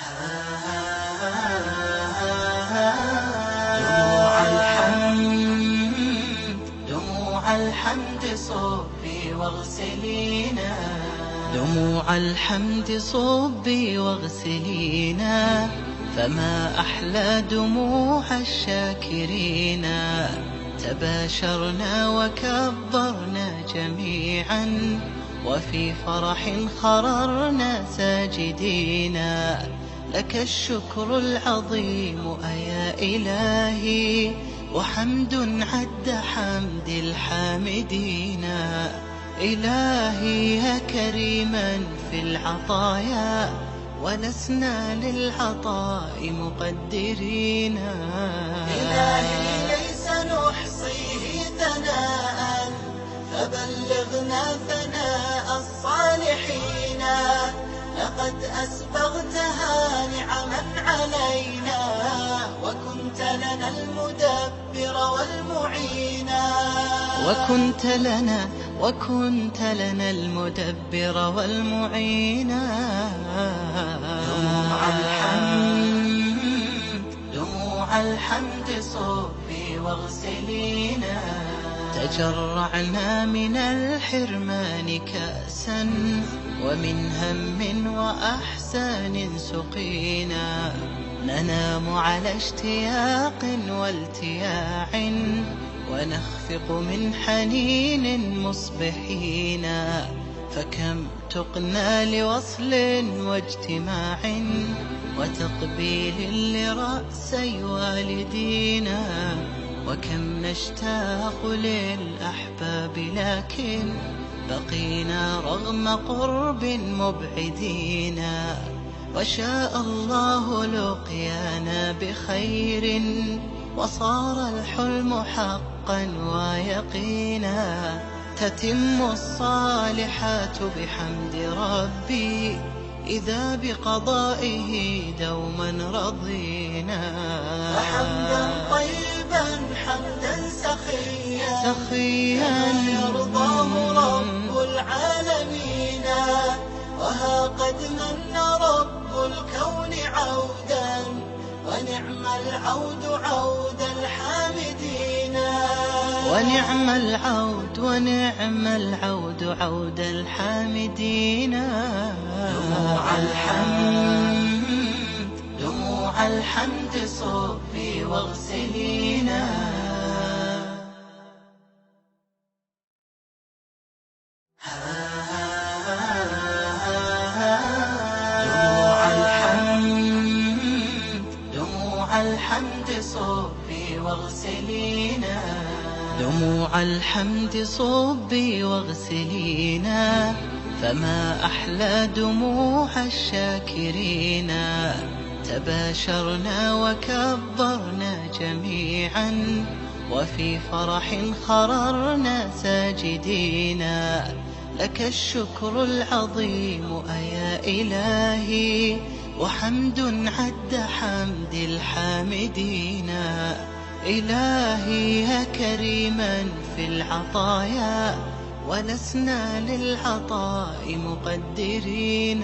دموع الحمد دموع الحمد صبي واغسلينا، دموع الحمد صبي واغسلينا، فما أحلى دموع الشاكرين. تباشرنا وكبرنا جميعا، وفي فرح خررنا ساجدين. لك الشكر العظيم أيا إلهي، وحمد عد حمد الحامدين. إلهي يا كريما في العطايا، ولسنا للعطاء مقدرين. إلهي ليس نحصيه ثناء، فبلغنا ثناء الصالحين. لقد أسبغتها نعما علينا، وكنت لنا المدبر والمعين. وكنت لنا المدبر والمعين. دموع الحمد صبي واغسلينا، تجرعنا من الحرمان كأسا، ومن هم وأحزان سقينا. ننام على اشتياق والتياع، ونخفق من حنين مصبحين. فكم تقنا لوصل واجتماع، وتقبيل لرأسي والدينا. وكم نشتاق للأحباب، لكن بقينا رغم قرب مبعدين. وشاء الله لقيانا بخير، وصار الحلم حقا ويقينا. تتم الصالحات بحمد ربي، إذا بقضائه دوما رضينا. وحمدا طيبا حمدا سخيا يرضاه رب العالمين. وها قد من رب الكون عودا، ونعم العود عود الحامدين. ونعم العود عود الحامدين. دموع الحمد صبي واغسلينا. دموع الحمد صبي واغسلينا، دموع الحمد صبي واغسلينا، فما أحلى دموع الشاكرين. تباشرنا وكبرنا جميعا، وفي فرح خررنا ساجدين. لك الشكر العظيم أيا إلهي، وحمد عد حمد الحامدين. إلهي يا كريما في العطايا، ولسنا للعطاء مقدرين.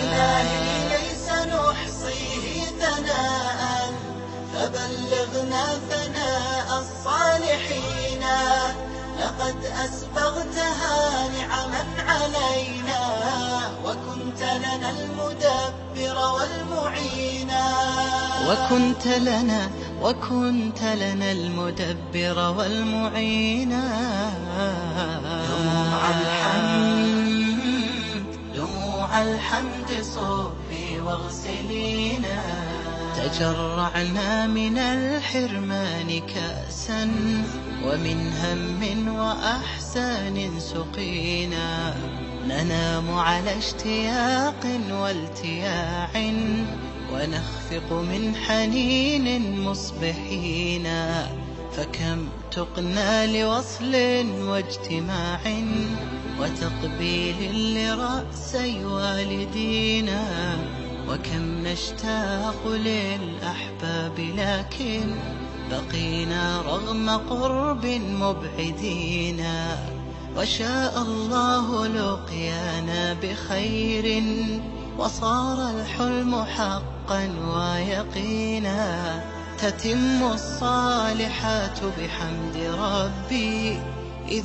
إلهي ليس نحصيه ثناء، فبلغنا ثناء الصالحين. لقد أسبغتها نعما علينا، وكنت لنا المدبر والمعين. وكنت لنا المدبر والمعين. دموع الحمد صبي واغسلينا، تجرعنا من الحرمان كأسا، ومن هم وأحزان سقينا. ننام على اشتياق والتياع، ونخفق من حنين مصبحين. فكم تقنا لوصل واجتماع، وتقبيل لرأسي والدينا. وكم نشتاق للأحباب، لكن بقينا رغم قرب مبعدين. وشاء الله لقيانا بخير، وصار الحلم حقا ويقينا. تتم الصالحات بحمد ربي